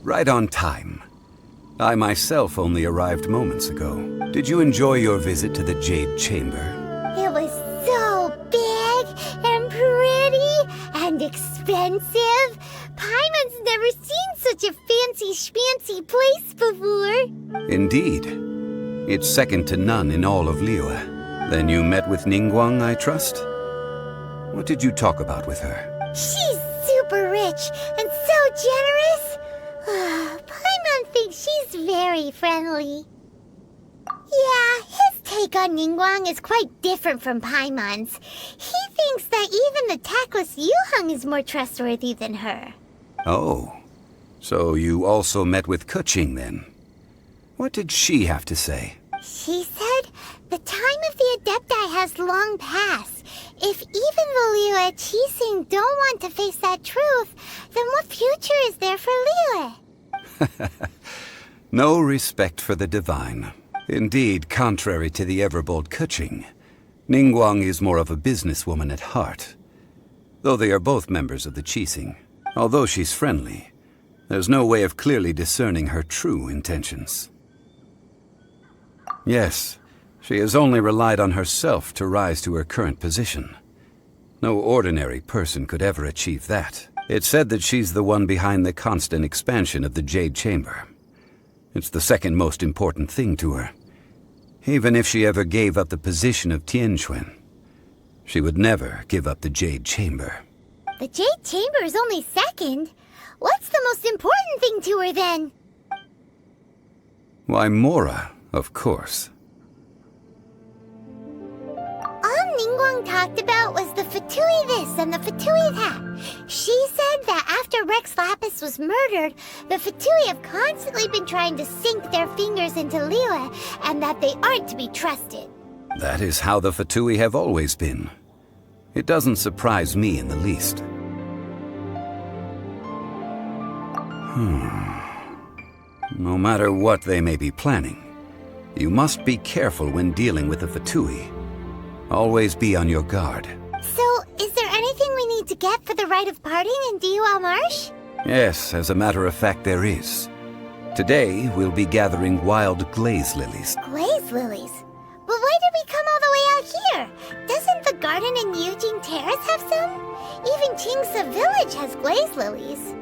right on time. I myself only arrived moments ago. Did you enjoy your visit to the Jade Chamber? It was so big and pretty and expensive. Paimon's never seen such a fancy schmancy place before. Indeed. It's second to none in all of Liyue. Then you met with Ningguang, I trust? What did you talk about with her? She's super rich and so generous. Paimon thinks she's very friendly. Yeah, his take on Ningguang is quite different from Paimon's. He thinks that even the tactless Yuheng is more trustworthy than her. Oh, so you also met with Keqing then? What did she have to say? She said the time of the Adepti has long passed. If even the Liyue Qixing don't want to face that truth, then what future is there for Liyue? No respect for the divine. Indeed, contrary to the ever-bold Keqing, Ningguang is more of a businesswoman at heart. Though they are both members of the Qixing, although she's friendly, there's no way of clearly discerning her true intentions. Yes, she has only relied on herself to rise to her current position. No ordinary person could ever achieve that. It's said that she's the one behind the constant expansion of the Jade Chamber. It's the second most important thing to her. Even if she ever gave up the position of Tianquan, she would never give up the Jade Chamber. The Jade Chamber is only second. What's the most important thing to her then? Why, Mora, of course. All Ningguang talked about was the Fatui this and the Fatui that. She said that after Rex Lapis was murdered, the Fatui have constantly been trying to sink their fingers into Liyue, and that they aren't to be trusted. That is how the Fatui have always been. It doesn't surprise me in the least. No matter what they may be planning, you must be careful when dealing with the Fatui. Always be on your guard. So, is there anything we need to get for the rite of parting in Dihua Marsh? Yes, as a matter of fact, there is. Today, we'll be gathering wild glaze lilies. Glaze lilies? But why did we come all the way out here? Doesn't the garden in Yujing Terrace have some? Even Qingse Village has glaze lilies.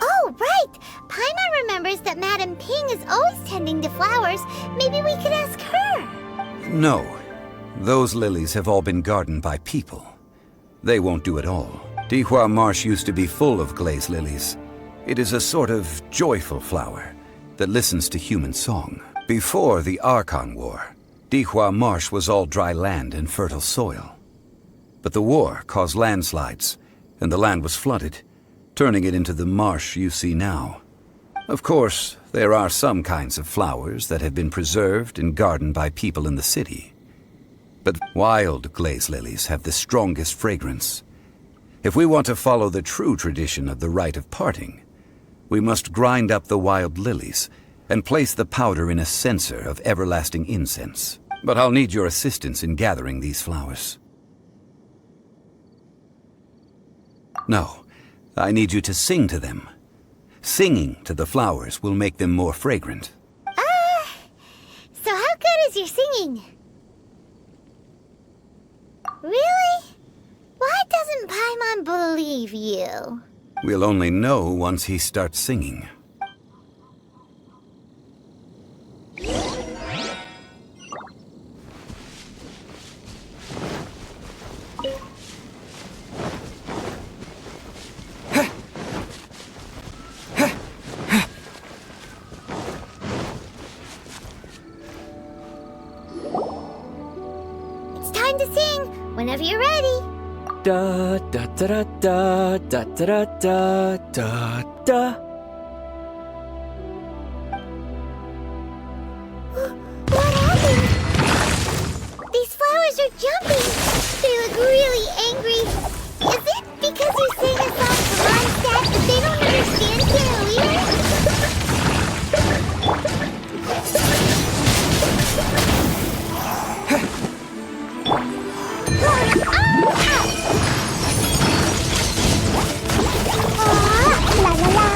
Oh, right! Paimon remembers that Madame Ping is always tending to flowers. Maybe we could ask her. No. Those lilies have all been gardened by people. They won't do it all. Dihua Marsh used to be full of glaze lilies. It is a sort of joyful flower that listens to human song. Before the Archon War, Dihua Marsh was all dry land and fertile soil. But the war caused landslides, and the land was flooded, turning it into the marsh you see now. Of course, there are some kinds of flowers that have been preserved and gardened by people in the city. But wild glaze lilies have the strongest fragrance. If we want to follow the true tradition of the rite of parting, we must grind up the wild lilies and place the powder in a censer of everlasting incense. But I'll need your assistance in gathering these flowers. No. I need you to sing to them. Singing to the flowers will make them more fragrant. So how good is your singing? Really? Why doesn't Paimon believe you? We'll only know once he starts singing. Time to sing, whenever you're ready. Da da da da da da da da da da. What happened? These flowers are jumping. They look really angry. Is it because you sing a song to Mondstadt that they don't understand Canalier? La la la.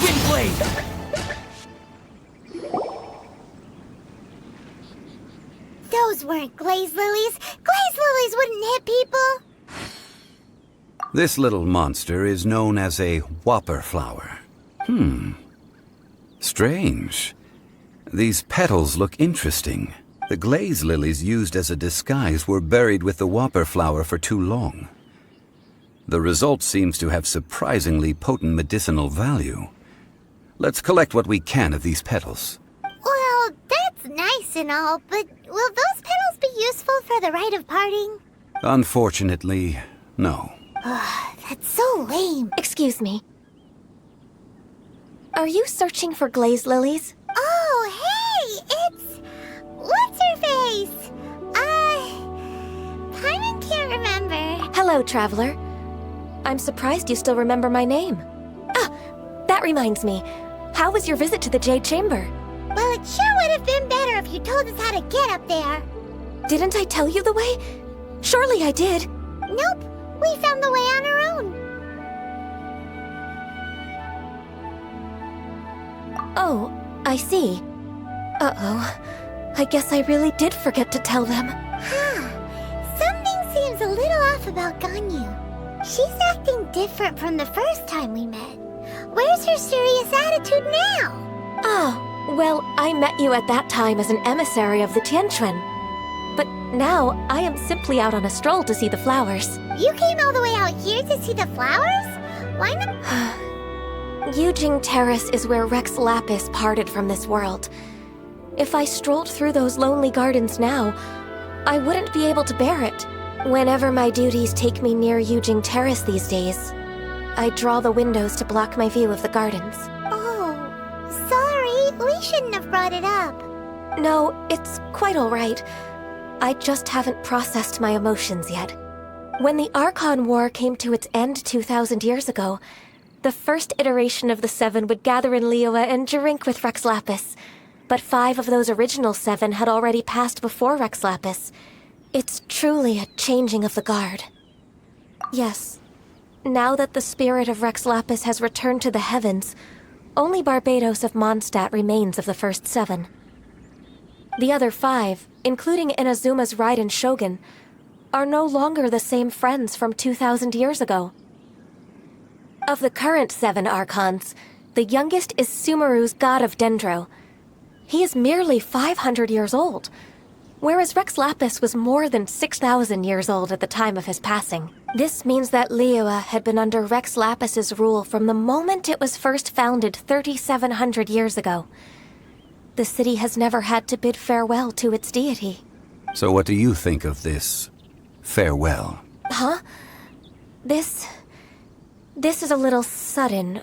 Wind blade! Those weren't glaze lilies. Glaze lilies wouldn't hit people. This little monster is known as a whopper flower. Strange. These petals look interesting. The glaze lilies used as a disguise were buried with the whopper flower for too long. The result seems to have surprisingly potent medicinal value. Let's collect what we can of these petals. Well, that's nice and all, but will those petals be useful for the rite of parting? Unfortunately, no. That's so lame. Excuse me. Are you searching for glaze lilies? Oh, hey! It's... What's her face? Paimon can't remember. Hello, traveler. I'm surprised you still remember my name. Ah, that reminds me. How was your visit to the Jade Chamber? Well, it sure would have been better if you told us how to get up there. Didn't I tell you the way? Surely I did. Nope, we found the way on our own. Oh, I see. Uh-oh. I guess I really did forget to tell them. Something seems a little off about Ganyu. She's acting different from the first time we met. Where's her serious attitude now? Ah, well, I met you at that time as an emissary of the Tianquan. But now, I am simply out on a stroll to see the flowers. You came all the way out here to see the flowers? Why not? Yujing Terrace is where Rex Lapis parted from this world. If I strolled through those lonely gardens now, I wouldn't be able to bear it. Whenever my duties take me near Yujing Terrace these days, I draw the windows to block my view of the gardens. Oh, sorry, we shouldn't have brought it up. No, it's quite all right. I just haven't processed my emotions yet. When the Archon War came to its end 2,000 years ago, the first iteration of the Seven would gather in Liyue and drink with Rex Lapis. But 5 of those original 7 had already passed before Rex Lapis. It's truly a changing of the guard. Yes, now that the spirit of Rex Lapis has returned to the heavens, only Barbados of Mondstadt remains of the first 7. The other 5, including Inazuma's Raiden Shogun, are no longer the same friends from 2,000 years ago. Of the current 7 Archons, the youngest is Sumeru's God of Dendro. He is merely 500 years old, whereas Rex Lapis was more than 6,000 years old at the time of his passing. This means that Liyue had been under Rex Lapis's rule from the moment it was first founded 3,700 years ago. The city has never had to bid farewell to its deity. So what do you think of this farewell? Huh? This is a little sudden.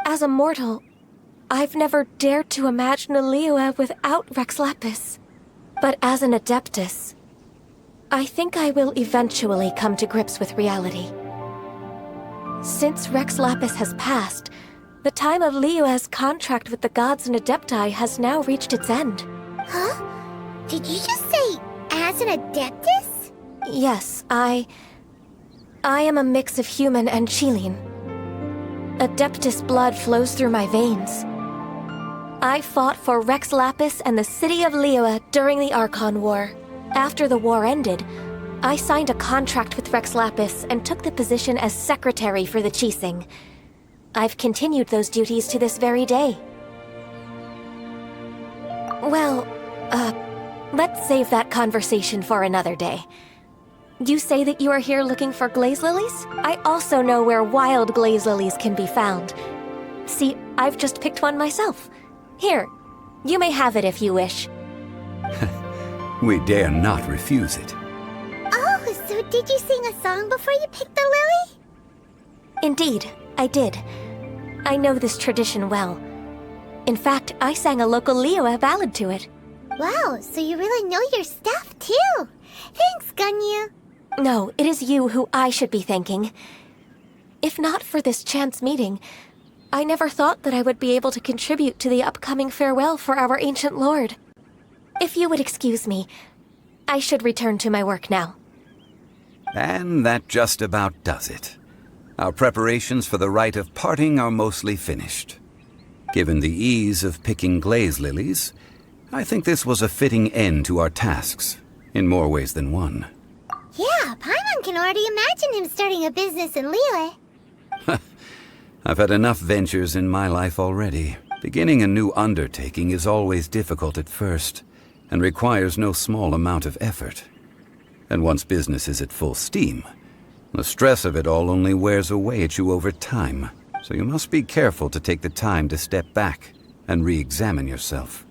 As a mortal, I've never dared to imagine a Liyue without Rex Lapis. But as an Adeptus, I think I will eventually come to grips with reality. Since Rex Lapis has passed, the time of Liyue's contract with the gods and Adepti has now reached its end. Huh? Did you just say, as an Adeptus? Yes, I am a mix of human and Qilin. Adeptus blood flows through my veins. I fought for Rex Lapis and the city of Liyue during the Archon War. After the war ended, I signed a contract with Rex Lapis and took the position as secretary for the Qixing. I've continued those duties to this very day. Well, let's save that conversation for another day. You say that you are here looking for glaze lilies? I also know where wild glaze lilies can be found. See, I've just picked one myself. Here, you may have it if you wish. We dare not refuse it. Oh, so did you sing a song before you picked the lily? Indeed, I did. I know this tradition well. In fact, I sang a local Liyue ballad to it. Wow, so you really know your stuff, too. Thanks, Ganyu. No, it is you who I should be thanking. If not for this chance meeting, I never thought that I would be able to contribute to the upcoming farewell for our ancient lord. If you would excuse me, I should return to my work now. And that just about does it. Our preparations for the rite of parting are mostly finished. Given the ease of picking glaze lilies, I think this was a fitting end to our tasks, in more ways than one. Yeah, Paimon can already imagine him starting a business in Liyue. I've had enough ventures in my life already. Beginning a new undertaking is always difficult at first, and requires no small amount of effort. And once business is at full steam, the stress of it all only wears away at you over time, so you must be careful to take the time to step back and re-examine yourself.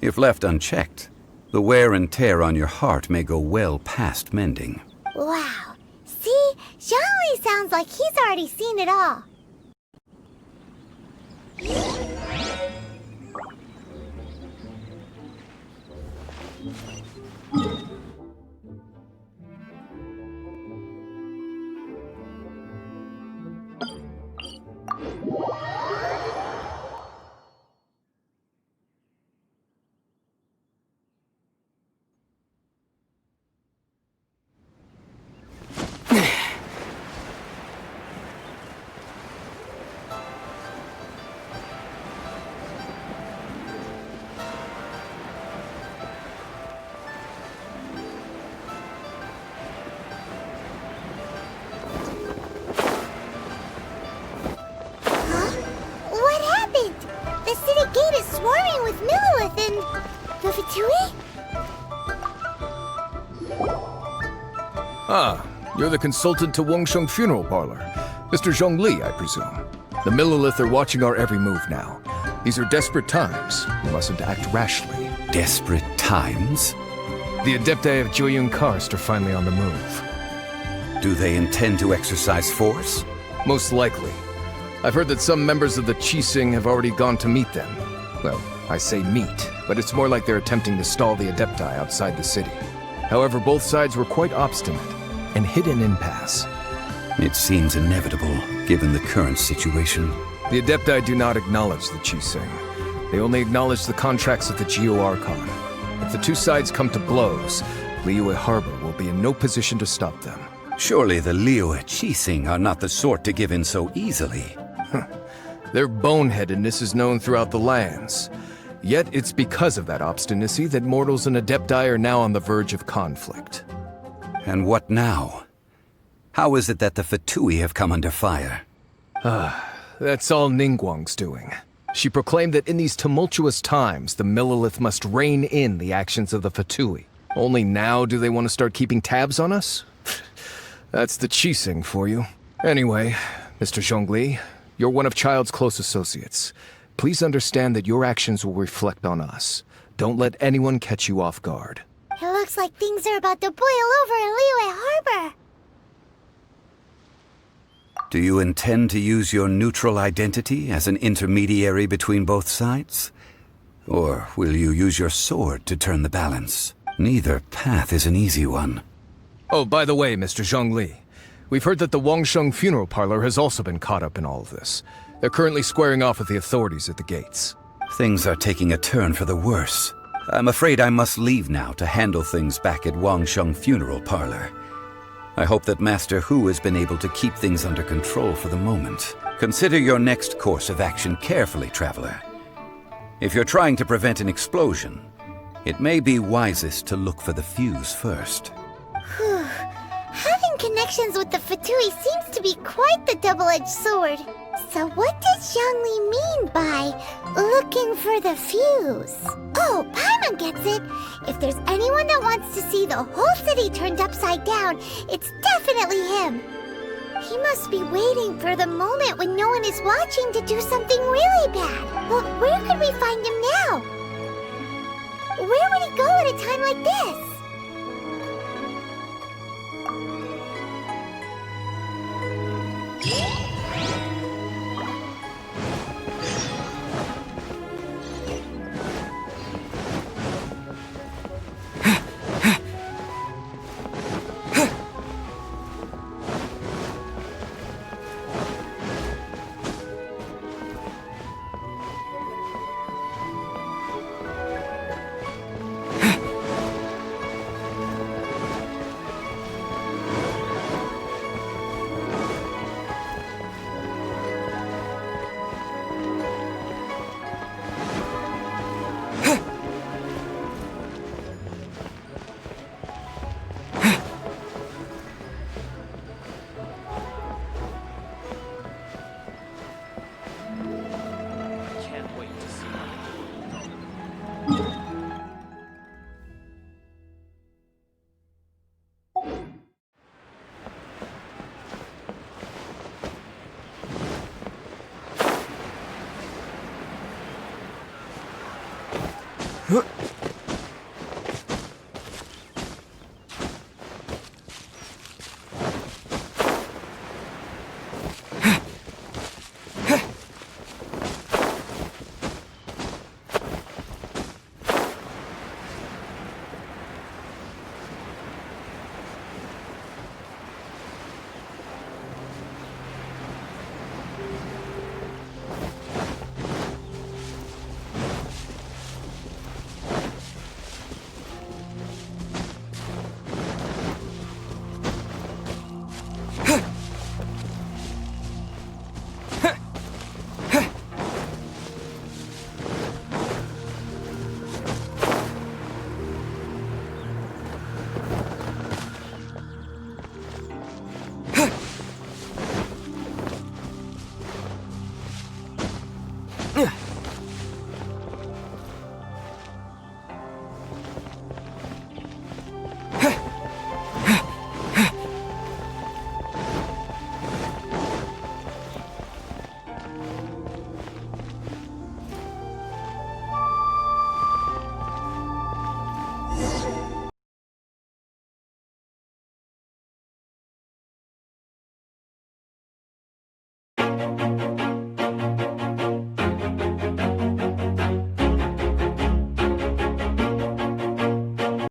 If left unchecked, the wear and tear on your heart may go well past mending. Wow. See? Zhongli sounds like he's already seen it all. What happened? The city gate is swarming with Millilith and... the Fatui? Ah, you're the consultant to Wangsheng Funeral Parlor. Mr. Zhongli, I presume. The Millilith are watching our every move now. These are desperate times. We mustn't act rashly. Desperate times? The Adepti of Joyun Karst are finally on the move. Do they intend to exercise force? Most likely. I've heard that some members of the Qixing have already gone to meet them. Well, I say meet, but it's more like they're attempting to stall the Adepti outside the city. However, both sides were quite obstinate and hit an impasse. It seems inevitable, given the current situation. The Adepti do not acknowledge the Qixing. They only acknowledge the contracts of the Geo-Archon. If the two sides come to blows, Liyue Harbor will be in no position to stop them. Surely the Liyue Qixing are not the sort to give in so easily. Their boneheadedness is known throughout the lands. Yet it's because of that obstinacy that mortals and Adepti are now on the verge of conflict. And what now? How is it that the Fatui have come under fire? That's all Ningguang's doing. She proclaimed that in these tumultuous times, the Millilith must rein in the actions of the Fatui. Only now do they want to start keeping tabs on us? That's the Qixing for you. Anyway, Mr. Zhongli, you're one of Child's close associates. Please understand that your actions will reflect on us. Don't let anyone catch you off guard. It looks like things are about to boil over in Liyue Harbor. Do you intend to use your neutral identity as an intermediary between both sides? Or will you use your sword to turn the balance? Neither path is an easy one. Oh, by the way, Mr. Zhongli, we've heard that the Wangsheng Funeral Parlor has also been caught up in all of this. They're currently squaring off with the authorities at the gates. Things are taking a turn for the worse. I'm afraid I must leave now to handle things back at Wangsheng Funeral Parlor. I hope that Master Hu has been able to keep things under control for the moment. Consider your next course of action carefully, Traveler. If you're trying to prevent an explosion, it may be wisest to look for the fuse first. Whew. Having connections with the Fatui seems to be quite the double-edged sword. So what does Zhongli mean by looking for the fuse? Oh, Paimon gets it. If there's anyone that wants to see the whole city turned upside down, it's definitely him. He must be waiting for the moment when no one is watching to do something really bad. But where could we find him now? Where would he go at a time like this?